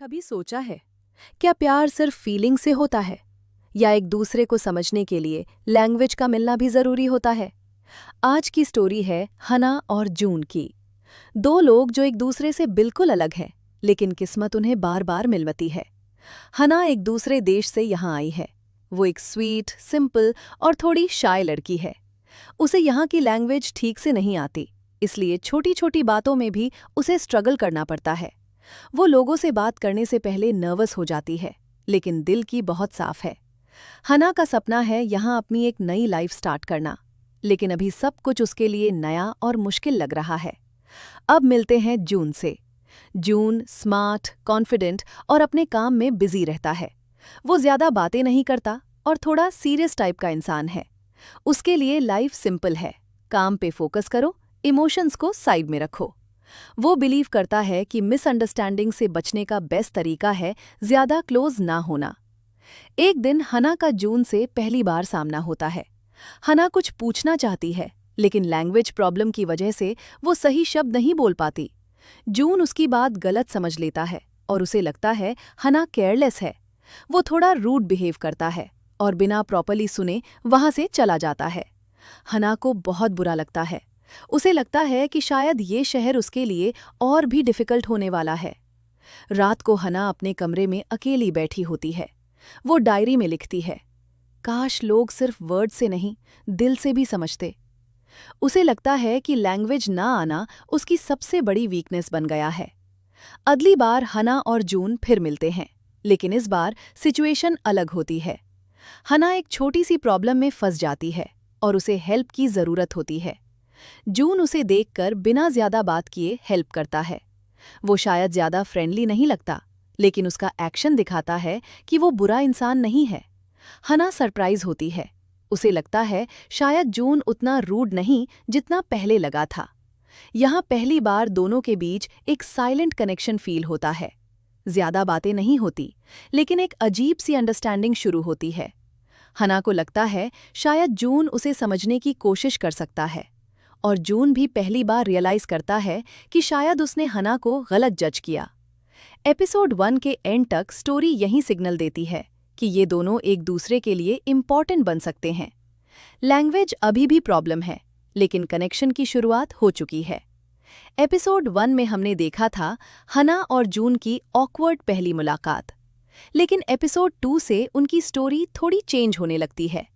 कभी सोचा है क्या प्यार सिर्फ फीलिंग से होता है या एक दूसरे को समझने के लिए लैंग्वेज का मिलना भी जरूरी होता है। आज की स्टोरी है हना और जून की। दो लोग जो एक दूसरे से बिल्कुल अलग हैं, लेकिन किस्मत उन्हें बार बार मिलवती है। हना एक दूसरे देश से यहाँ आई है। वो एक स्वीट, सिंपल और थोड़ी शाय लड़की है। उसे यहाँ की लैंग्वेज ठीक से नहीं आती, इसलिए छोटी छोटी बातों में भी उसे स्ट्रगल करना पड़ता है। वो लोगों से बात करने से पहले नर्वस हो जाती है, लेकिन दिल की बहुत साफ है। हना का सपना है यहाँ अपनी एक नई लाइफ स्टार्ट करना, लेकिन अभी सब कुछ उसके लिए नया और मुश्किल लग रहा है। अब मिलते हैं जून से। जून स्मार्ट, कॉन्फिडेंट और अपने काम में बिजी रहता है। वो ज्यादा बातें नहीं करता और थोड़ा सीरियस टाइप का इंसान है। उसके लिए लाइफ सिंपल है, काम पे फोकस करो, इमोशंस को साइड में रखो। वो बिलीव करता है कि मिसअंडरस्टैंडिंग से बचने का बेस्ट तरीका है ज्यादा क्लोज ना होना। एक दिन हना का जून से पहली बार सामना होता है। हना कुछ पूछना चाहती है, लेकिन लैंग्वेज प्रॉब्लम की वजह से वो सही शब्द नहीं बोल पाती। जून उसकी बात गलत समझ लेता है और उसे लगता है हना केयरलेस है। वो थोड़ा रूड बिहेव करता है और बिना प्रॉपर्ली सुने वहां से चला जाता है। हना को बहुत बुरा लगता है। उसे लगता है कि शायद ये शहर उसके लिए और भी डिफिकल्ट होने वाला है। रात को हना अपने कमरे में अकेली बैठी होती है। वो डायरी में लिखती है, काश लोग सिर्फ वर्ड से नहीं, दिल से भी समझते। उसे लगता है कि लैंग्वेज ना आना उसकी सबसे बड़ी वीकनेस बन गया है। अगली बार हना और जून फिर मिलते हैं, लेकिन इस बार सिचुएशन अलग होती है। हना एक छोटी सी प्रॉब्लम में फंस जाती है और उसे हेल्प की जरूरत होती है। जून उसे देखकर बिना ज्यादा बात किए हेल्प करता है। वो शायद ज्यादा फ्रेंडली नहीं लगता, लेकिन उसका एक्शन दिखाता है कि वो बुरा इंसान नहीं है। हना सरप्राइज होती है। उसे लगता है शायद जून उतना रूड नहीं जितना पहले लगा था। यहाँ पहली बार दोनों के बीच एक साइलेंट कनेक्शन फील होता है। ज्यादा बातें नहीं होती, लेकिन एक अजीब सी अंडरस्टैंडिंग शुरू होती है। हना को लगता है शायद जून उसे समझने की कोशिश कर सकता है, और जून भी पहली बार रियलाइज करता है कि शायद उसने हना को गलत जज किया। एपिसोड 1 के एंड तक स्टोरी यही सिग्नल देती है कि ये दोनों एक दूसरे के लिए इम्पॉर्टेंट बन सकते हैं। लैंग्वेज अभी भी प्रॉब्लम है, लेकिन कनेक्शन की शुरुआत हो चुकी है। एपिसोड 1 में हमने देखा था हना और जून की ऑकवर्ड पहली मुलाकात, लेकिन एपिसोड 2 से उनकी स्टोरी थोड़ी चेंज होने लगती है।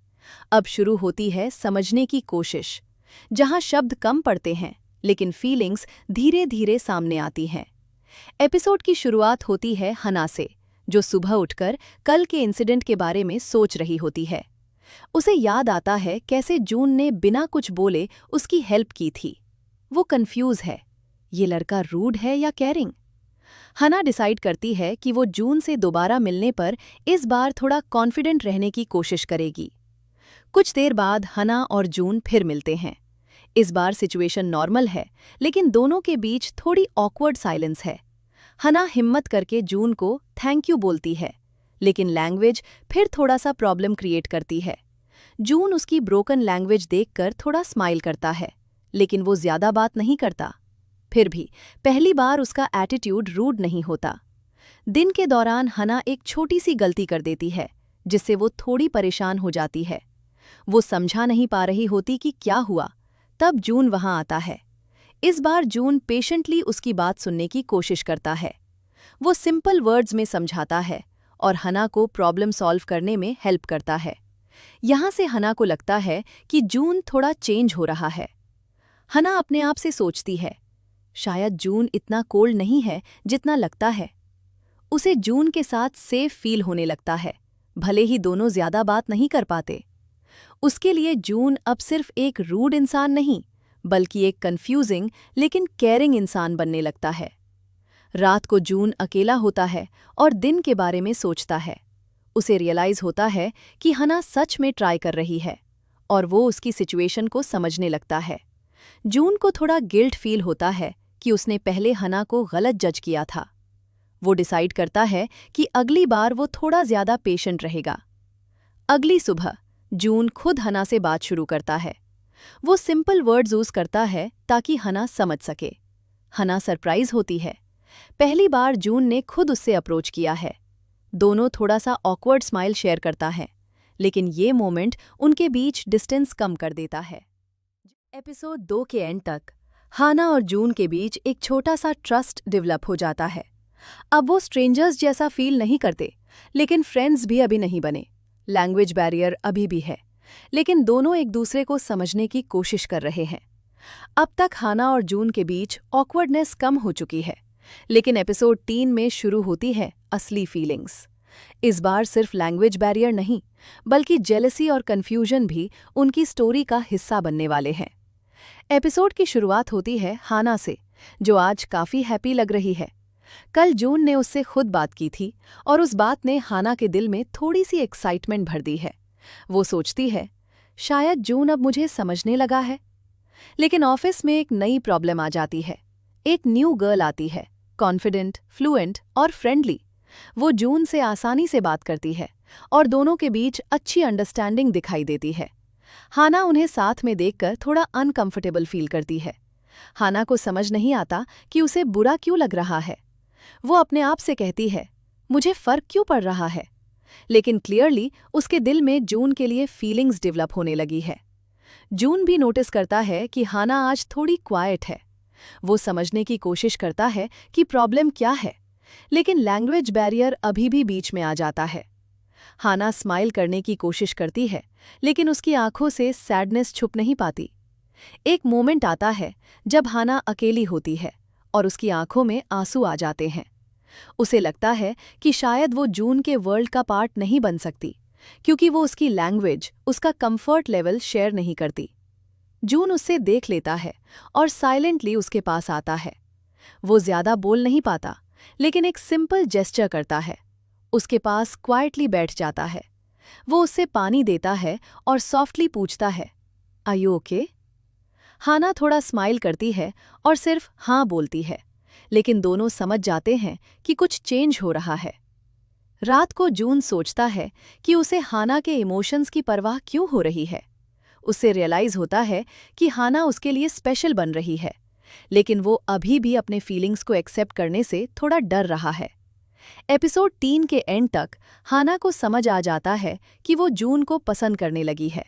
अब शुरू होती है समझने की कोशिश, जहां शब्द कम पड़ते हैं, लेकिन फीलिंग्स धीरे धीरे सामने आती हैं। एपिसोड की शुरुआत होती है हना से, जो सुबह उठकर कल के इंसिडेंट के बारे में सोच रही होती है। उसे याद आता है कैसे जून ने बिना कुछ बोले उसकी हेल्प की थी। वो कंफ्यूज है, ये लड़का रूड है या केयरिंग। हना डिसाइड करती है कि वो जून से दोबारा मिलने पर इस बार थोड़ा कॉन्फिडेंट रहने की कोशिश करेगी। कुछ देर बाद हना और जून फिर मिलते हैं। इस बार सिचुएशन नॉर्मल है, लेकिन दोनों के बीच थोड़ी ऑकवर्ड साइलेंस है। हना हिम्मत करके जून को थैंक यू बोलती है, लेकिन लैंग्वेज फिर थोड़ा सा प्रॉब्लम क्रिएट करती है। जून उसकी ब्रोकन लैंग्वेज देखकर थोड़ा स्माइल करता है, लेकिन वो ज्यादा बात नहीं करता। फिर भी पहली बार उसका एटीट्यूड रूड नहीं होता। दिन के दौरान हना एक छोटी सी गलती कर देती है, जिससे वो थोड़ी परेशान हो जाती है। वो समझा नहीं पा रही होती कि क्या हुआ। तब जून वहां आता है। इस बार जून पेशेंटली उसकी बात सुनने की कोशिश करता है। वो सिंपल वर्ड्स में समझाता है और हना को प्रॉब्लम सॉल्व करने में हेल्प करता है। यहाँ से हना को लगता है कि जून थोड़ा चेंज हो रहा है। हना अपने आप से सोचती है, शायद जून इतना कोल्ड नहीं है जितना लगता है। उसे जून के साथ सेफ फील होने लगता है, भले ही दोनों ज्यादा बात नहीं कर पाते। उसके लिए जून अब सिर्फ एक रूड इंसान नहीं, बल्कि एक कंफ्यूजिंग लेकिन केयरिंग इंसान बनने लगता है। रात को जून अकेला होता है और दिन के बारे में सोचता है। उसे रियलाइज होता है कि हना सच में ट्राई कर रही है, और वो उसकी सिचुएशन को समझने लगता है। जून को थोड़ा गिल्ट फील होता है कि उसने पहले हना को गलत जज किया था। वो डिसाइड करता है कि अगली बार वो थोड़ा ज्यादा पेशेंट रहेगा। अगली सुबह जून खुद हना से बात शुरू करता है। वो सिंपल वर्ड्स यूज करता है ताकि हना समझ सके। हना सरप्राइज होती है, पहली बार जून ने खुद उससे अप्रोच किया है। दोनों थोड़ा सा ऑकवर्ड स्माइल शेयर करता है, लेकिन ये मोमेंट उनके बीच डिस्टेंस कम कर देता है। एपिसोड 2 के एंड तक हाना और जून के बीच एक छोटा सा ट्रस्ट डेवलप हो जाता है। अब वो स्ट्रेंजर्स जैसा फील नहीं करते, लेकिन फ्रेंड्स भी अभी नहीं बने। लैंग्वेज बैरियर अभी भी है, लेकिन दोनों एक दूसरे को समझने की कोशिश कर रहे हैं। अब तक हाना और जून के बीच ऑकवर्डनेस कम हो चुकी है, लेकिन एपिसोड 3 में शुरू होती है असली फीलिंग्स। इस बार सिर्फ लैंग्वेज बैरियर नहीं, बल्कि जेलसी और कंफ्यूजन भी उनकी स्टोरी का हिस्सा बनने वाले हैं। एपिसोड की शुरुआत होती है हाना से, जो आज काफी हैप्पी लग रही है। कल जून ने उससे खुद बात की थी और उस बात ने हाना के दिल में थोड़ी सी एक्साइटमेंट भर दी है। वो सोचती है, शायद जून अब मुझे समझने लगा है। लेकिन ऑफिस में एक नई प्रॉब्लम आ जाती है। एक न्यू गर्ल आती है, कॉन्फिडेंट, फ्लुएंट और फ्रेंडली। वो जून से आसानी से बात करती है और दोनों के बीच अच्छी अंडरस्टैंडिंग दिखाई देती है। हाना उन्हें साथ में देखकर थोड़ा अनकंफर्टेबल फील करती है। हाना को समझ नहीं आता कि उसे बुरा क्यों लग रहा है। वो अपने आप से कहती है, मुझे फर्क क्यों पड़ रहा है? लेकिन क्लियरली उसके दिल में जून के लिए फीलिंग्स डेवलप होने लगी है। जून भी नोटिस करता है कि हाना आज थोड़ी क्वाइट है। वो समझने की कोशिश करता है कि प्रॉब्लम क्या है, लेकिन लैंग्वेज बैरियर अभी भी बीच में आ जाता है। हाना स्माइल करने की कोशिश करती है, लेकिन उसकी आंखों से सैडनेस छुप नहीं पाती। एक मोमेंट आता है जब हाना अकेली होती है और उसकी आंखों में आंसू आ जाते हैं। उसे लगता है कि शायद वो जून के वर्ल्ड का पार्ट नहीं बन सकती, क्योंकि वो उसकी लैंग्वेज, उसका कंफर्ट लेवल शेयर नहीं करती। जून उससे देख लेता है और साइलेंटली उसके पास आता है। वो ज्यादा बोल नहीं पाता, लेकिन एक सिंपल जेस्चर करता है। उसके पास क्वाइटली बैठ जाता है। वो उससे पानी देता है और सॉफ्टली पूछता है, आर यू ओके? हाना थोड़ा स्माइल करती है और सिर्फ हाँ बोलती है, लेकिन दोनों समझ जाते हैं कि कुछ चेंज हो रहा है। रात को जून सोचता है कि उसे हाना के इमोशंस की परवाह क्यों हो रही है। उसे रियलाइज होता है कि हाना उसके लिए स्पेशल बन रही है, लेकिन वो अभी भी अपने फीलिंग्स को एक्सेप्ट करने से थोड़ा डर रहा है। एपिसोड 3 के एंड तक हाना को समझ आ जाता है कि वो जून को पसंद करने लगी है,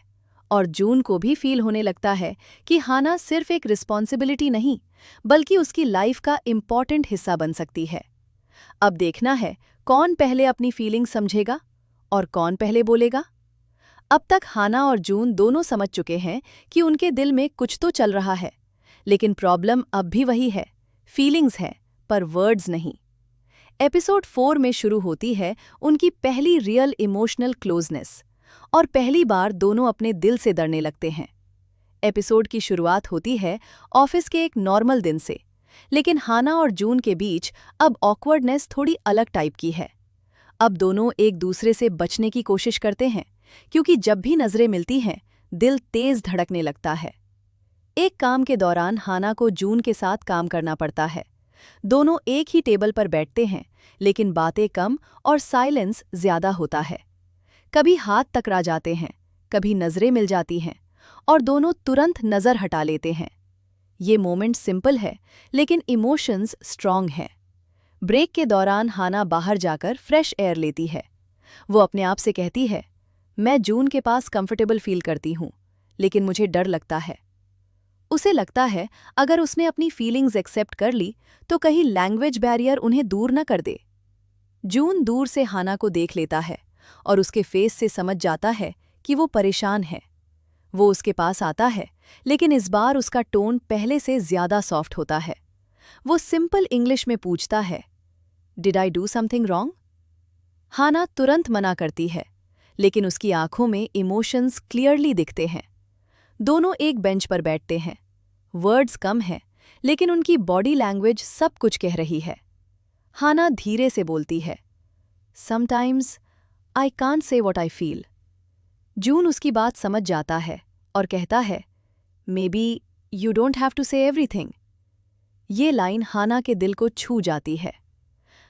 और जून को भी फील होने लगता है कि हाना सिर्फ एक रिस्पॉन्सिबिलिटी नहीं, बल्कि उसकी लाइफ का इम्पॉर्टेंट हिस्सा बन सकती है। अब देखना है कौन पहले अपनी फीलिंग समझेगा और कौन पहले बोलेगा। अब तक हाना और जून दोनों समझ चुके हैं कि उनके दिल में कुछ तो चल रहा है, लेकिन प्रॉब्लम अब भी वही है, फीलिंग्स है पर वर्ड्स नहीं। एपिसोड 4 में शुरू होती है उनकी पहली रियल इमोशनल क्लोजनेस, और पहली बार दोनों अपने दिल से डरने लगते हैं। एपिसोड की शुरुआत होती है ऑफिस के एक नॉर्मल दिन से, लेकिन हाना और जून के बीच अब ऑकवर्डनेस थोड़ी अलग टाइप की है। अब दोनों एक दूसरे से बचने की कोशिश करते हैं, क्योंकि जब भी नजरें मिलती हैं, दिल तेज धड़कने लगता है। एक काम के दौरान हाना को जून के साथ काम करना पड़ता है। दोनों एक ही टेबल पर बैठते हैं, लेकिन बातें कम और साइलेंस ज्यादा होता है। कभी हाथ टकरा जाते हैं, कभी नजरें मिल जाती हैं, और दोनों तुरंत नजर हटा लेते हैं। ये मोमेंट सिंपल है, लेकिन इमोशंस स्ट्रॉन्ग हैं। ब्रेक के दौरान हाना बाहर जाकर फ्रेश एयर लेती है। वो अपने आप से कहती है, मैं जून के पास कंफर्टेबल फील करती हूँ, लेकिन मुझे डर लगता है। उसे लगता है अगर उसने अपनी फीलिंग्स एक्सेप्ट कर ली तो कहीं लैंग्वेज बैरियर उन्हें दूर न कर दे। जून दूर से हाना को देख लेता है और उसके फेस से समझ जाता है कि वो परेशान है। वो उसके पास आता है, लेकिन इस बार उसका टोन पहले से ज्यादा सॉफ्ट होता है। वो सिंपल इंग्लिश में पूछता है, did I do something wrong? Hana तुरंत मना करती है, लेकिन उसकी आंखों में इमोशंस क्लियरली दिखते हैं। दोनों एक बेंच पर बैठते हैं। वर्ड्स कम हैं, लेकिन उनकी बॉडी लैंग्वेज सब कुछ कह रही है। हाना धीरे से बोलती है, sometimes I can't say what I feel. Jun उसकी बात समझ जाता है और कहता है, maybe you don't have to say everything. ये लाइन हाना के दिल को छू जाती है।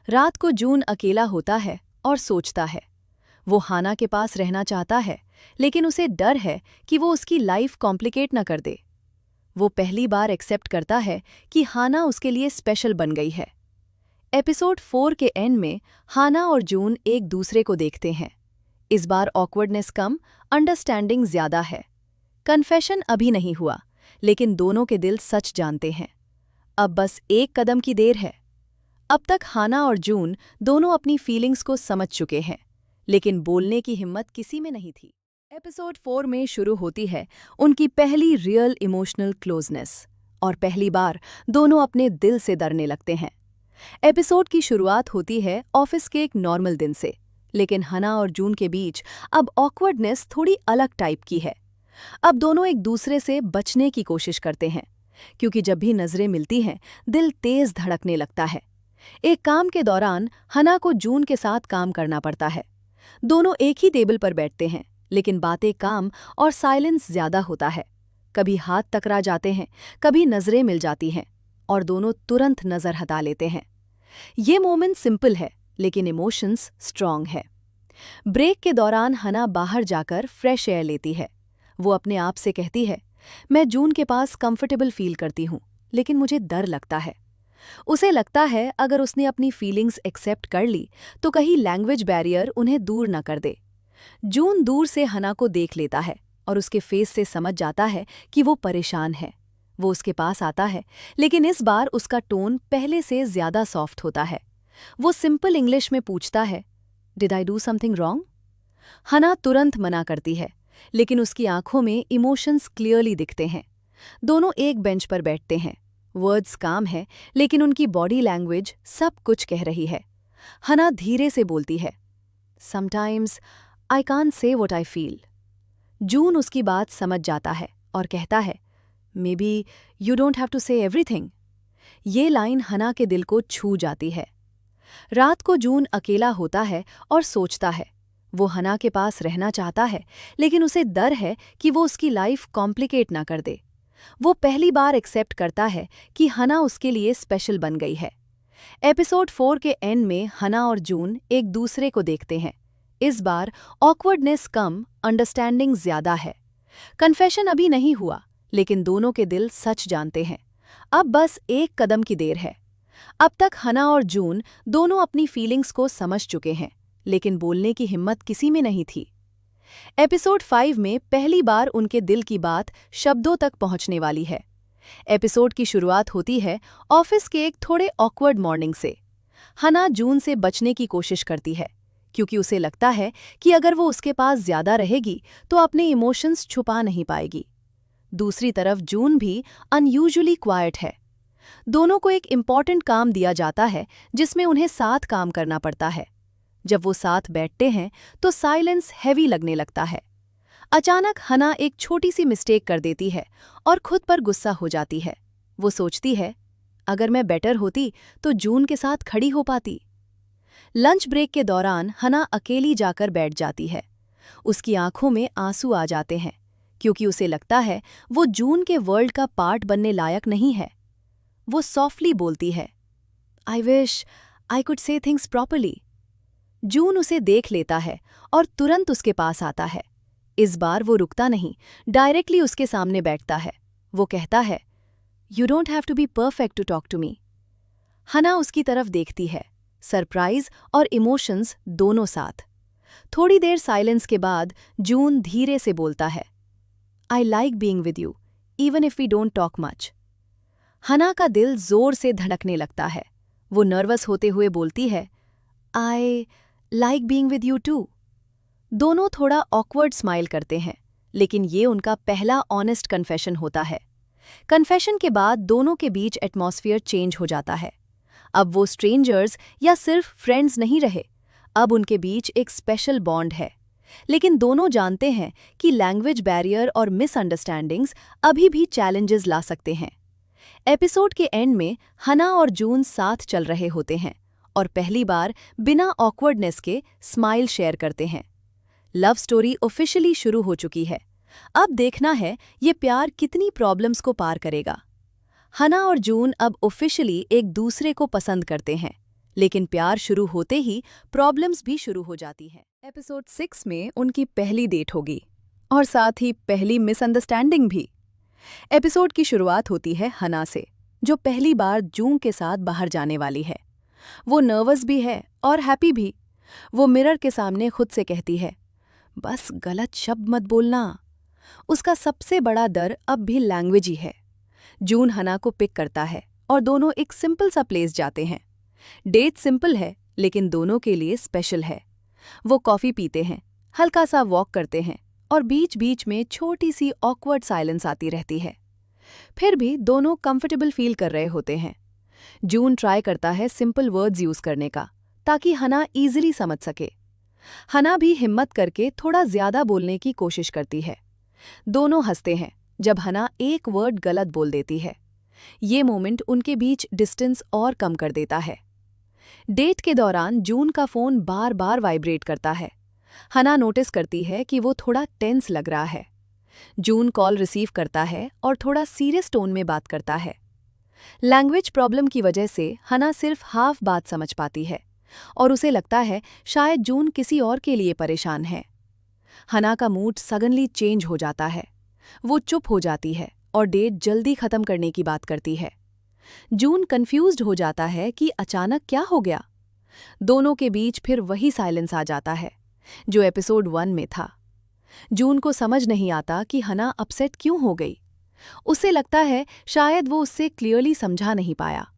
रात को जून अकेला होता है और सोचता है। वो हाना के पास रहना चाहता है, लेकिन उसे डर है कि वो उसकी लाइफ कॉम्प्लिकेट न कर दे। वो पहली बार एक्सेप्ट करता है कि हाना उसके लिए स्पेशल बन गई है। एपिसोड 4 के एंड में हाना और जून एक दूसरे को देखते हैं। इस बार ऑकवर्डनेस कम, अंडरस्टैंडिंग ज्यादा है। कन्फेशन अभी नहीं हुआ, लेकिन दोनों के दिल सच जानते हैं। अब बस एक कदम की देर है। अब तक हाना और जून दोनों अपनी फीलिंग्स को समझ चुके हैं, लेकिन बोलने की हिम्मत किसी में नहीं थी। एपिसोड 4 में शुरू होती है उनकी पहली रियल इमोशनल क्लोजनेस, और पहली बार दोनों अपने दिल से डरने लगते हैं। एपिसोड की शुरुआत होती है ऑफिस के एक नॉर्मल दिन से, लेकिन हना और जून के बीच अब ऑकवर्डनेस थोड़ी अलग टाइप की है। अब दोनों एक दूसरे से बचने की कोशिश करते हैं, क्योंकि जब भी नजरें मिलती हैं दिल तेज धड़कने लगता है। एक काम के दौरान हना को जून के साथ काम करना पड़ता है। दोनों एक ही टेबल पर बैठते हैं, लेकिन बातें काम और साइलेंस ज्यादा होता है। कभी हाथ टकरा जाते हैं, कभी नजरें मिल जाती हैं, और दोनों तुरंत नजर हटा लेते हैं। ये मोमेंट सिंपल है, लेकिन इमोशंस स्ट्रांग है। ब्रेक के दौरान हना बाहर जाकर फ्रेश एयर लेती है। वो अपने आप से कहती है, मैं जून के पास कंफर्टेबल फील करती हूँ, लेकिन मुझे डर लगता है। उसे लगता है अगर उसने अपनी फीलिंग्स एक्सेप्ट कर ली तो कहीं लैंग्वेज बैरियर उन्हें दूर न कर दे। जून दूर से हना को देख लेता है और उसके फेस से समझ जाता है कि वो परेशान है। वो उसके पास आता है, लेकिन इस बार उसका टोन पहले से ज्यादा सॉफ्ट होता है। वो सिंपल इंग्लिश में पूछता है, did I do something wrong? हना तुरंत मना करती है, लेकिन उसकी आंखों में इमोशंस क्लियरली दिखते हैं। दोनों एक बेंच पर बैठते हैं। वर्ड्स काम है, लेकिन उनकी बॉडी लैंग्वेज सब कुछ कह रही है। हना धीरे से बोलती है, sometimes I can't say what I feel. Jun उसकी बात समझ जाता है और कहता है, maybe you don't have to say everything. ये लाइन हना के दिल को छू जाती है। रात को जून अकेला होता है और सोचता है। वो हना के पास रहना चाहता है, लेकिन उसे डर है कि वो उसकी लाइफ कॉम्प्लिकेट ना कर दे। वो पहली बार एक्सेप्ट करता है कि हना उसके लिए स्पेशल बन गई है। एपिसोड 4 के एंड में हना और जून एक दूसरे को देखते हैं। इस बार ऑकवर्डनेस कम, अंडरस्टैंडिंग ज्यादा है। कन्फेशन अभी नहीं हुआ, लेकिन दोनों के दिल सच जानते हैं। अब बस एक कदम की देर है। अब तक हना और जून दोनों अपनी फीलिंग्स को समझ चुके हैं, लेकिन बोलने की हिम्मत किसी में नहीं थी। एपिसोड 5 में पहली बार उनके दिल की बात शब्दों तक पहुंचने वाली है। एपिसोड की शुरुआत होती है ऑफिस के एक थोड़े ऑकवर्ड मॉर्निंग से। हना जून से बचने की कोशिश करती है, क्योंकि उसे लगता है कि अगर वो उसके पास ज्यादा रहेगी तो अपने इमोशंस छुपा नहीं पाएगी। दूसरी तरफ जून भी अनयूजुअली क्वाइट है। दोनों को एक इम्पॉर्टेंट काम दिया जाता है, जिसमें उन्हें साथ काम करना पड़ता है। जब वो साथ बैठते हैं तो साइलेंस हैवी लगने लगता है। अचानक हना एक छोटी सी मिस्टेक कर देती है और खुद पर गुस्सा हो जाती है। वो सोचती है, अगर मैं बेटर होती तो जून के साथ खड़ी हो पाती। लंच ब्रेक के दौरान हना अकेली जाकर बैठ जाती है। उसकी आंखों में आंसू आ जाते हैं, क्योंकि उसे लगता है वो जून के वर्ल्ड का पार्ट बनने लायक नहीं है। वो सॉफ्टली बोलती है, I wish I could say things properly. Jun उसे देख लेता है और तुरंत उसके पास आता है। इस बार वो रुकता नहीं, डायरेक्टली उसके सामने बैठता है। वो कहता है, you don't have to be perfect to talk to me. Hana उसकी तरफ देखती है, सरप्राइज और इमोशंस दोनों साथ। थोड़ी देर साइलेंस के बाद जून धीरे से बोलता है, I like being with you, even if we don't talk much. Hana का दिल जोर से धड़कने लगता है। वो नर्वस होते हुए बोलती है, I like being with you too. दोनों थोड़ा ऑकवर्ड स्माइल करते हैं, लेकिन ये उनका पहला ऑनेस्ट कन्फेशन होता है। कन्फेशन के बाद दोनों के बीच एटमॉस्फेयर चेंज हो जाता है। अब वो स्ट्रेंजर्स या सिर्फ फ्रेंड्स नहीं रहे, अब उनके बीच एक स्पेशल बॉन्ड है। लेकिन दोनों जानते हैं कि लैंग्वेज बैरियर और मिसअंडरस्टैंडिंग्स अभी भी चैलेंजेस ला सकते हैं। एपिसोड के एंड में हना और जून साथ चल रहे होते हैं और पहली बार बिना ऑकवर्डनेस के स्माइल शेयर करते हैं। लव स्टोरी ऑफिशियली शुरू हो चुकी है। अब देखना है ये प्यार कितनी प्रॉब्लम्स को पार करेगा। हना और जून अब ऑफिशियली एक दूसरे को पसंद करते हैं, लेकिन प्यार शुरू होते ही प्रॉब्लम्स भी शुरू हो जाती हैं। एपिसोड 6 में उनकी पहली डेट होगी और साथ ही पहली मिसअंडरस्टैंडिंग भी। एपिसोड की शुरुआत होती है हना से, जो पहली बार जून के साथ बाहर जाने वाली है। वो नर्वस भी है और हैप्पी भी। वो मिरर के सामने खुद से कहती है, बस गलत शब्द मत बोलना। उसका सबसे बड़ा डर अब भी लैंग्वेज ही है। जून हना को पिक करता है और दोनों एक सिंपल सा प्लेस जाते हैं। डेट सिंपल है लेकिन दोनों के लिए स्पेशल है। वो कॉफ़ी पीते हैं, हल्का सा वॉक करते हैं और बीच बीच में छोटी सी ऑकवर्ड साइलेंस आती रहती है। फिर भी दोनों कंफर्टेबल फील कर रहे होते हैं। जून ट्राई करता है सिंपल वर्ड्स यूज करने का ताकि हना इजीली समझ सके। हना भी हिम्मत करके थोड़ा ज्यादा बोलने की कोशिश करती है। दोनों हंसते हैं जब हना एक वर्ड गलत बोल देती है। ये मोमेंट उनके बीच डिस्टेंस और कम कर देता है। डेट के दौरान जून का फोन बार बार वाइब्रेट करता है। हना नोटिस करती है कि वो थोड़ा टेंस लग रहा है। जून कॉल रिसीव करता है और थोड़ा सीरियस टोन में बात करता है। लैंग्वेज प्रॉब्लम की वजह से हना सिर्फ हाफ बात समझ पाती है और उसे लगता है शायद जून किसी और के लिए परेशान है। हना का मूड सडनली चेंज हो जाता है। वो चुप हो जाती है और डेट जल्दी खत्म करने की बात करती है। जून कंफ्यूज्ड हो जाता है कि अचानक क्या हो गया। दोनों के बीच फिर वही साइलेंस आ जाता है जो एपिसोड 1 में था। जून को समझ नहीं आता कि हना अपसेट क्यों हो गई। उसे लगता है शायद वो उससे क्लियरली समझा नहीं पाया।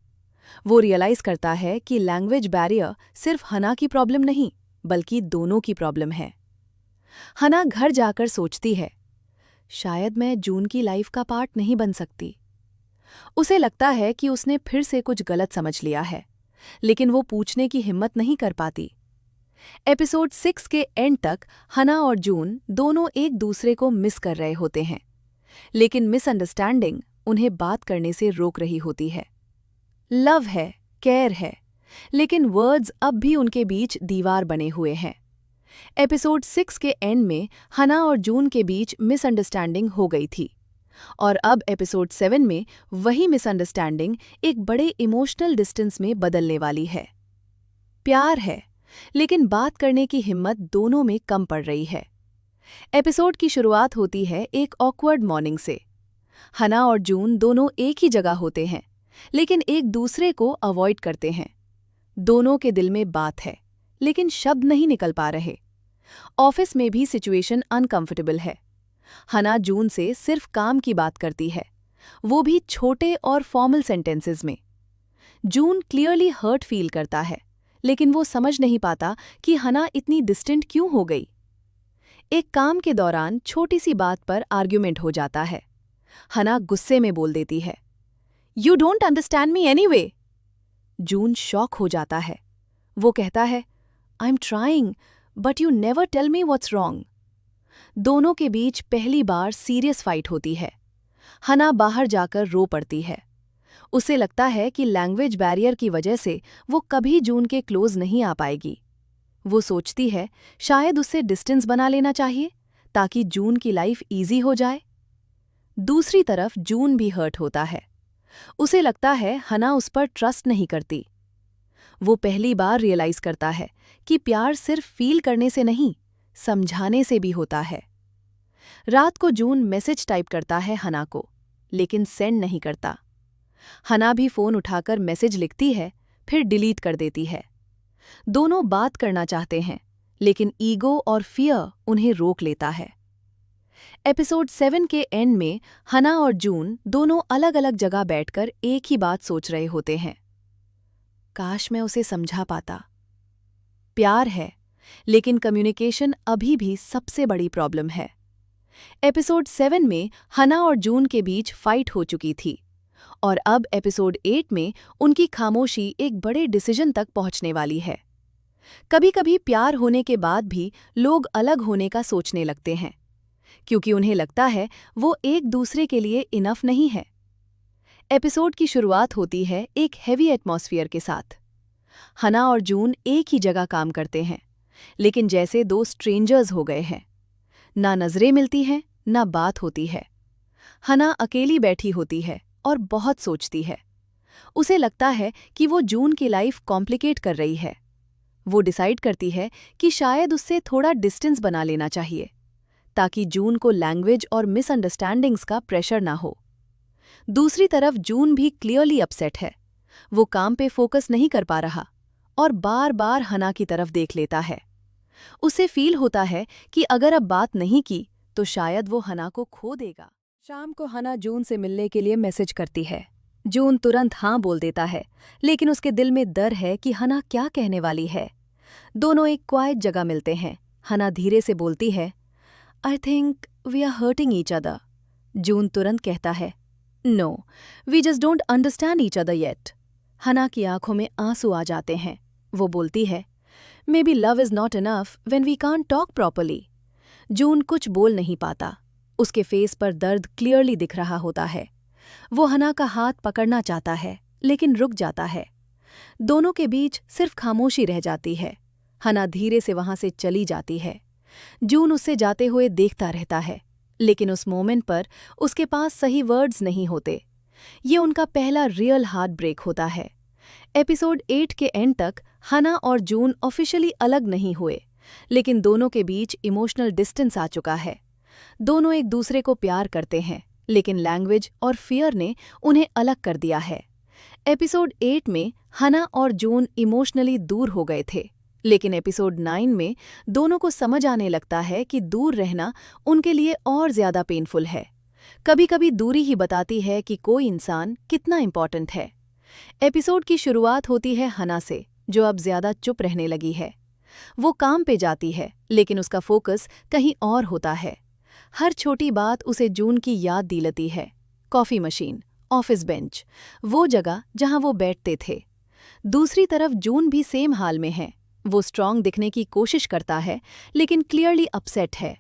वो रियलाइज करता है कि लैंग्वेज बैरियर सिर्फ हना की प्रॉब्लम नहीं बल्कि दोनों की प्रॉब्लम है। हना घर जाकर सोचती है, शायद मैं जून की लाइफ का पार्ट नहीं बन सकती। उसे लगता है कि उसने फिर से कुछ गलत समझ लिया है, लेकिन वो पूछने की हिम्मत नहीं कर पाती। एपिसोड 6 के एंड तक हना और जून दोनों एक दूसरे को मिस कर रहे होते हैं, लेकिन मिसअंडरस्टैंडिंग उन्हें बात करने से रोक रही होती है। लव है, केयर है, लेकिन वर्ड्स अब भी उनके बीच दीवार बने हुए हैं। एपिसोड 6 के एंड में हना और जून के बीच मिसअंडरस्टैंडिंग हो गई थी और अब एपिसोड 7 में वही मिसअंडरस्टैंडिंग एक बड़े इमोशनल डिस्टेंस में बदलने वाली है। प्यार है, लेकिन बात करने की हिम्मत दोनों में कम पड़ रही है। एपिसोड की शुरुआत होती है एक ऑकवर्ड मॉर्निंग से। हना और जून दोनों एक ही जगह होते हैं, लेकिन एक दूसरे को अवॉइड करते हैं। दोनों के दिल में बात है, लेकिन शब्द नहीं निकल पा रहे। ऑफिस में भी सिचुएशन अनकंफर्टेबल है। हना जून से सिर्फ काम की बात करती है, वो भी छोटे और फॉर्मल सेंटेंसेस में। जून क्लियरली हर्ट फील करता है, लेकिन वो समझ नहीं पाता कि हना इतनी डिस्टेंट क्यों हो गई। एक काम के दौरान छोटी सी बात पर आर्ग्यूमेंट हो जाता है। हना गुस्से में बोल देती है, "You don't understand me anyway." June shock हो जाता है। वो कहता है, "I'm trying, but you never tell me what's wrong." दोनों के बीच पहली बार सीरियस फाइट होती है। हना बाहर जाकर रो पड़ती है। उसे लगता है कि लैंग्वेज बैरियर की वजह से वो कभी जून के क्लोज नहीं आ पाएगी। वो सोचती है शायद उससे डिस्टेंस बना लेना चाहिए ताकि जून की लाइफ इजी हो जाए। दूसरी तरफ जून भी हर्ट होता है। उसे लगता है हना उस पर ट्रस्ट नहीं करती। वो पहली बार रियलाइज करता है कि प्यार सिर्फ फील करने से नहीं, समझाने से भी होता है। रात को जून मैसेज टाइप करता है हना को, लेकिन सेंड नहीं करता। हना भी फोन उठाकर मैसेज लिखती है, फिर डिलीट कर देती है। दोनों बात करना चाहते हैं, लेकिन ईगो और फियर उन्हें रोक लेता है। एपिसोड 7 के एंड में हना और जून दोनों अलग अलग जगह बैठकर एक ही बात सोच रहे होते हैं। काश मैं उसे समझा पाता। प्यार है, लेकिन कम्युनिकेशन अभी भी सबसे बड़ी प्रॉब्लम है। एपिसोड 7 में हना और जून के बीच फाइट हो चुकी थी और अब एपिसोड 8 में उनकी खामोशी एक बड़े डिसीजन तक पहुंचने वाली है। कभी-कभी प्यार होने के बाद भी लोग अलग होने का सोचने लगते हैं, क्योंकि उन्हें लगता है वो एक दूसरे के लिए इनफ नहीं है। एपिसोड की शुरुआत होती है एक हेवी एटमॉस्फेयर के साथ। हना और जून एक ही जगह काम करते हैं, लेकिन जैसे दो स्ट्रेंजर्स हो गए हैं। ना नजरें मिलती हैं, ना बात होती है। हना अकेली बैठी होती है और बहुत सोचती है। उसे लगता है कि वो जून की लाइफ कॉम्प्लिकेट कर रही है। वो डिसाइड करती है कि शायद उससे थोड़ा डिस्टेंस बना लेना चाहिए, ताकि जून को लैंग्वेज और मिसअंडरस्टैंडिंग्स का प्रेशर ना हो। दूसरी तरफ जून भी क्लियरली अपसेट है। वो काम पे फोकस नहीं कर पा रहा, और बार बार हना की तरफ देख लेता है। उसे फील होता है कि अगर अब बात नहीं की तो शायद वो हना को खो देगा। शाम को हना जून से मिलने के लिए मैसेज करती है। जून तुरंत हाँ बोल देता है, लेकिन उसके दिल में डर है कि हना क्या कहने वाली है। दोनों एक क्वाइट जगह मिलते हैं। हना धीरे से बोलती है, I think we are hurting each other. Jun तुरंत कहता है, no, we just don't understand each other yet. Hana की आंखों में आंसू आ जाते हैं। वो बोलती है, maybe love is not enough when we can't talk properly. Jun कुछ बोल नहीं पाता। उसके फेस पर दर्द क्लियरली दिख रहा होता है। वो हना का हाथ पकड़ना चाहता है, लेकिन रुक जाता है। दोनों के बीच सिर्फ खामोशी रह जाती है। हना धीरे से वहां से चली जाती है। जून उससे जाते हुए देखता रहता है, लेकिन उस मोमेंट पर उसके पास सही वर्ड्स नहीं होते। ये उनका पहला रियल हार्ट ब्रेक होता है। एपिसोड 8 के एंड तक हना और जून ऑफिशियली अलग नहीं हुए, लेकिन दोनों के बीच इमोशनल डिस्टेंस आ चुका है। दोनों एक दूसरे को प्यार करते हैं, लेकिन लैंग्वेज और फियर ने उन्हें अलग कर दिया है। एपिसोड 8 में हना और जून इमोशनली दूर हो गए थे, लेकिन एपिसोड 9 में दोनों को समझ आने लगता है कि दूर रहना उनके लिए और ज्यादा पेनफुल है। कभी कभी दूरी ही बताती है कि कोई इंसान कितना इम्पॉर्टेंट है। एपिसोड की शुरुआत होती है हना से, जो अब ज्यादा चुप रहने लगी है। वो काम पे जाती है, लेकिन उसका फोकस कहीं और होता है। हर छोटी बात उसे जून की याद दिलाती है। कॉफी मशीन, ऑफिस बेंच, वो जगह जहां वो बैठते थे। दूसरी तरफ जून भी सेम हाल में है। वो स्ट्रांग दिखने की कोशिश करता है, लेकिन क्लियरली अपसेट है।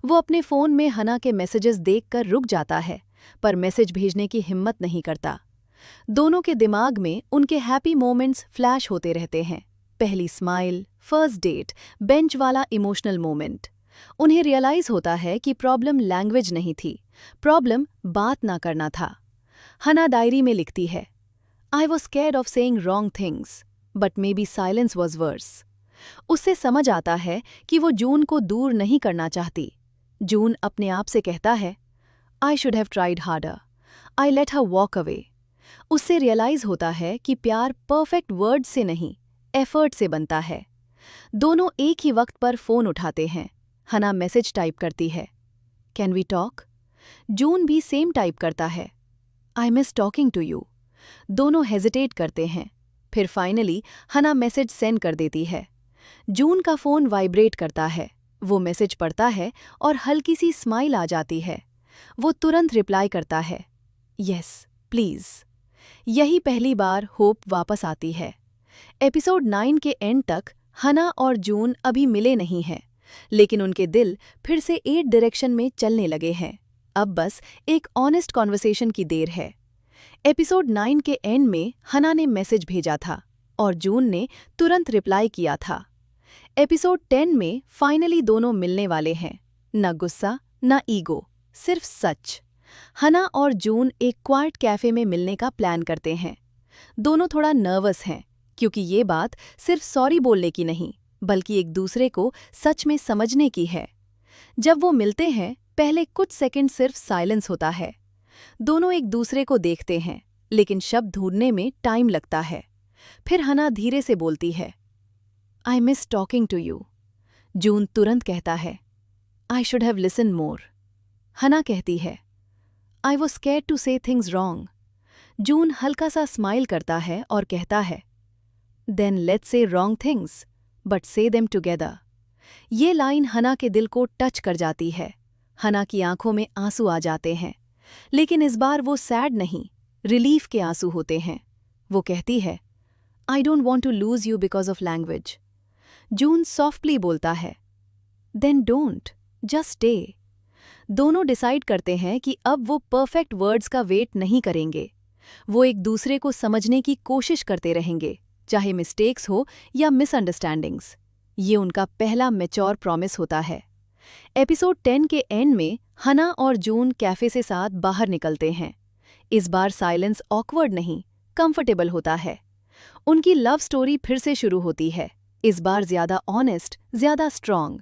वो अपने फ़ोन में हना के मैसेजेस देखकर रुक जाता है, पर मैसेज भेजने की हिम्मत नहीं करता। दोनों के दिमाग में उनके हैप्पी मोमेंट्स फ्लैश होते रहते हैं। पहली स्माइल, फर्स्ट डेट, बेंच वाला इमोशनल मोमेंट। उन्हें रियलाइज होता है कि प्रॉब्लम लैंग्वेज नहीं थी, प्रॉब्लम बात ना करना था। हना डायरी में लिखती है, I was scared of saying wrong things, but may be silence was worse. उससे समझ आता है कि वो जून को दूर नहीं करना चाहती। जून अपने आप से कहता है, I should have tried harder, I let her walk away. उससे रियलाइज होता है कि प्यार परफेक्ट वर्ड से नहीं, एफर्ट से बनता है। दोनों एक ही वक्त पर फोन उठाते हैं। हना मैसेज टाइप करती है, कैन वी टॉक? जून भी सेम टाइप करता है, I miss talking to you. दोनों हेजिटेट करते हैं। फिर फाइनली हना मैसेज सेंड कर देती है। जून का फोन वाइब्रेट करता है। वो मैसेज पढ़ता है और हल्की सी स्माइल आ जाती है। वो तुरंत रिप्लाई करता है, यस प्लीज। यही पहली बार होप वापस आती है। एपिसोड 9 के एंड तक हना और जून अभी मिले नहीं हैं, लेकिन उनके दिल फिर से एक डायरेक्शन में चलने लगे हैं। अब बस एक ऑनेस्ट कॉन्वर्सेशन की देर है। एपिसोड 9 के एंड में हना ने मैसेज भेजा था और जून ने तुरंत रिप्लाई किया था। एपिसोड 10 में फाइनली दोनों मिलने वाले हैं। न गुस्सा न ईगो, सिर्फ सच। हना और जून एक क्वाइट कैफे में मिलने का प्लान करते हैं। दोनों थोड़ा नर्वस हैं, क्योंकि ये बात सिर्फ सॉरी बोलने की नहीं, बल्कि एक दूसरे को सच में समझने की है। जब वो मिलते हैं, पहले कुछ सेकंड सिर्फ साइलेंस होता है। दोनों एक दूसरे को देखते हैं, लेकिन शब्द ढूंढने में टाइम लगता है। फिर हना धीरे से बोलती है, I miss talking to you. Jun तुरंत कहता है, I should have listen more. Hana कहती है, I was scared to say things wrong. Jun हल्का सा स्माइल करता है और कहता है, then let's say wrong things, but say them together. ये लाइन हना के दिल को टच कर जाती है। हना की आंखों में आंसू आ जाते हैं, लेकिन इस बार वो सैड नहीं, रिलीफ के आंसू होते हैं। वो कहती है, I don't want to lose you because of language. June softly बोलता है, देन डोंट, जस्ट स्टे। दोनों डिसाइड करते हैं कि अब वो परफेक्ट वर्ड्स का वेट नहीं करेंगे। वो एक दूसरे को समझने की कोशिश करते रहेंगे, चाहे मिस्टेक्स हो या मिसअंडरस्टैंडिंग्स। ये उनका पहला मैच्योर प्रॉमिस होता है। एपिसोड 10 के एंड में हना और जून कैफे से साथ बाहर निकलते हैं। इस बार साइलेंस ऑकवर्ड नहीं, कंफर्टेबल होता है। उनकी लव स्टोरी फिर से शुरू होती है, इस बार ज्यादा ऑनेस्ट, ज्यादा स्ट्रांग।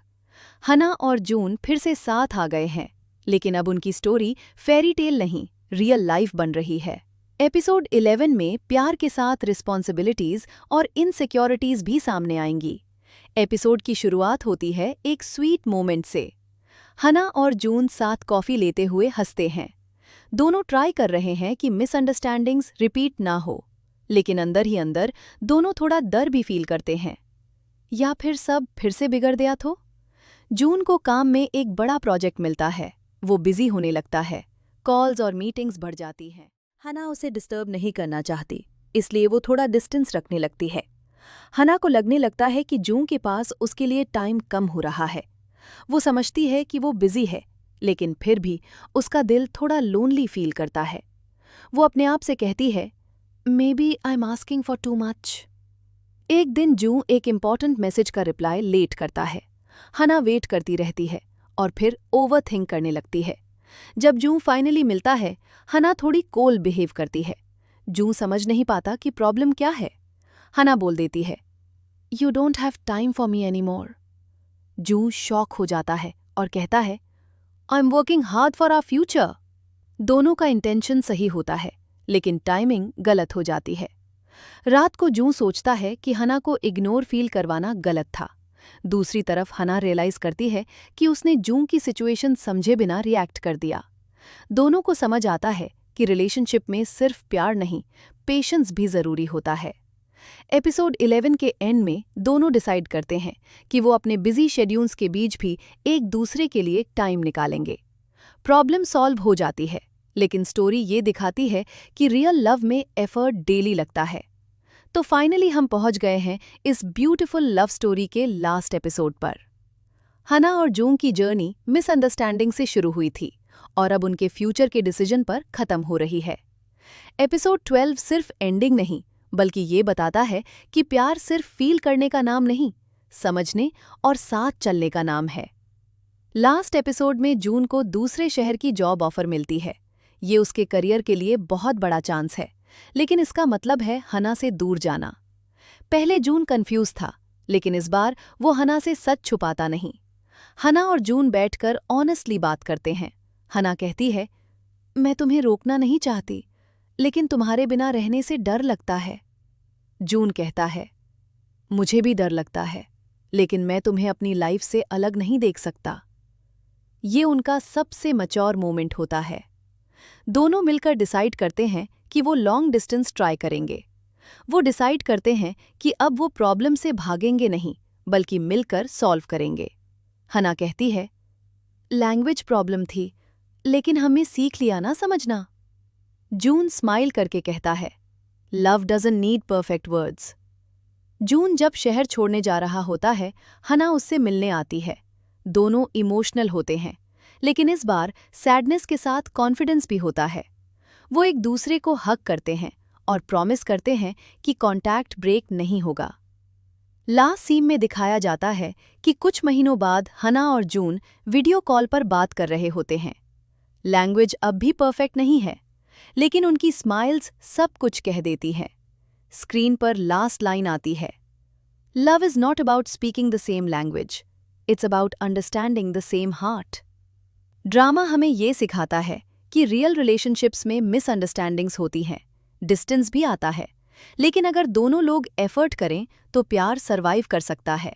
हना और जून फिर से साथ आ गए हैं, लेकिन अब उनकी स्टोरी फेरी टेल नहीं, रियल लाइफ बन रही है। एपिसोड 11 में प्यार के साथ रिस्पॉन्सिबिलिटीज और इनसिक्योरिटीज भी सामने आएंगी। एपिसोड की शुरुआत होती है एक स्वीट मोमेंट से। हना और जून साथ कॉफी लेते हुए हंसते हैं। दोनों ट्राई कर रहे हैं कि मिसअंडरस्टैंडिंग्स रिपीट ना हो, लेकिन अंदर ही अंदर दोनों थोड़ा डर भी फील करते हैं। या फिर सब फिर से बिगड़ गया तो? जून को काम में एक बड़ा प्रोजेक्ट मिलता है। वो बिजी होने लगता है, कॉल्स और मीटिंग्स बढ़ जाती हैं। हना उसे डिस्टर्ब नहीं करना चाहती, इसलिए वो थोड़ा डिस्टेंस रखने लगती है। हना को लगने लगता है कि जून के पास उसके लिए टाइम कम हो रहा है। वो समझती है कि वो बिजी है, लेकिन फिर भी उसका दिल थोड़ा लोनली फील करता है। वो अपने आप से कहती है, maybe I am asking for too much. एक दिन जून एक इम्पॉर्टेंट मैसेज का रिप्लाई लेट करता है। हना वेट करती रहती है और फिर ओवर थिंक करने लगती है। जब जून फाइनली मिलता है, हना थोड़ी कोल्ड बिहेव करती है। जून समझ नहीं पाता कि प्रॉब्लम क्या है। हना बोल देती है, you don't have time for me any more. June shock हो जाता है और कहता है, I am working hard for our future. दोनों का इंटेंशन सही होता है, लेकिन टाइमिंग गलत हो जाती है। रात को जून सोचता है कि हना को इग्नोर फील करवाना गलत था। दूसरी तरफ हना रियलाइज करती है कि उसने जून की सिचुएशन समझे बिना रिएक्ट कर दिया। दोनों को समझ आता है कि रिलेशनशिप में सिर्फ प्यार नहीं, पेशेंस भी जरूरी होता है। एपिसोड 11 के एंड में दोनों डिसाइड करते हैं कि वो अपने बिजी शेड्यूल्स के बीच भी एक दूसरे के लिए टाइम निकालेंगे। प्रॉब्लम सॉल्व हो जाती है, लेकिन स्टोरी ये दिखाती है कि रियल लव में एफर्ट डेली लगता है। तो फाइनली हम पहुंच गए हैं इस ब्यूटीफुल लव स्टोरी के लास्ट एपिसोड पर। हना और जून की जर्नी मिसअंडरस्टैंडिंग से शुरू हुई थी और अब उनके फ्यूचर के डिसीजन पर खत्म हो रही है। एपिसोड 12 सिर्फ एंडिंग नहीं, बल्कि ये बताता है कि प्यार सिर्फ फील करने का नाम नहीं, समझने और साथ चलने का नाम है। लास्ट एपिसोड में जून को दूसरे शहर की जॉब ऑफर मिलती है। ये उसके करियर के लिए बहुत बड़ा चांस है, लेकिन इसका मतलब है हना से दूर जाना। पहले जून कंफ्यूज था, लेकिन इस बार वो हना से सच छुपाता नहीं। हना और जून बैठकर ऑनेस्टली बात करते हैं। हना कहती है, मैं तुम्हें रोकना नहीं चाहती, लेकिन तुम्हारे बिना रहने से डर लगता है। जून कहता है, मुझे भी डर लगता है, लेकिन मैं तुम्हें अपनी लाइफ से अलग नहीं देख सकता। ये उनका सबसे मैच्योर मोमेंट होता है। दोनों मिलकर डिसाइड करते हैं कि वो लॉन्ग डिस्टेंस ट्राई करेंगे। वो डिसाइड करते हैं कि अब वो प्रॉब्लम से भागेंगे नहीं, बल्कि मिलकर सॉल्व करेंगे। हना कहती है, लैंग्वेज प्रॉब्लम थी, लेकिन हमें सीख लिया ना समझना। जून स्माइल करके कहता है, love doesn't need perfect words. Jun जब शहर छोड़ने जा रहा होता है, हना उससे मिलने आती है। दोनों इमोशनल होते हैं, लेकिन इस बार सैडनेस के साथ कॉन्फिडेंस भी होता है। वो एक दूसरे को हग करते हैं और प्रॉमिस करते हैं कि कॉन्टैक्ट ब्रेक नहीं होगा। लास्ट सीन में दिखाया जाता है कि कुछ महीनों बाद हना और जून वीडियो कॉल पर बात कर रहे होते हैं। लैंग्वेज अब भी परफेक्ट नहीं है, लेकिन उनकी स्माइल्स सब कुछ कह देती हैं। स्क्रीन पर लास्ट लाइन आती है, love is not about speaking the same language, it's about understanding the same heart. Drama हमें ये सिखाता है कि रियल रिलेशनशिप्स में मिसअंडरस्टैंडिंग्स होती हैं, डिस्टेंस भी आता है, लेकिन अगर दोनों लोग एफर्ट करें तो प्यार सरवाइव कर सकता है।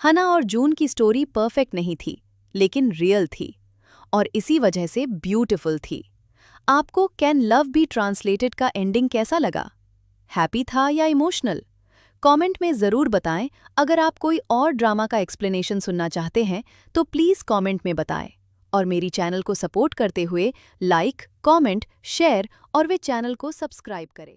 हना और जून की स्टोरी परफेक्ट नहीं थी, लेकिन रियल थी, और इसी वजह से ब्यूटीफुल थी। आपको कैन लव बी ट्रांसलेटेड का एंडिंग कैसा लगा? हैप्पी था या इमोशनल? कमेंट में ज़रूर बताएं। अगर आप कोई और ड्रामा का एक्सप्लेनेशन सुनना चाहते हैं तो प्लीज़ कमेंट में बताएं। और मेरी चैनल को सपोर्ट करते हुए लाइक, कमेंट, शेयर और वे चैनल को सब्सक्राइब करें।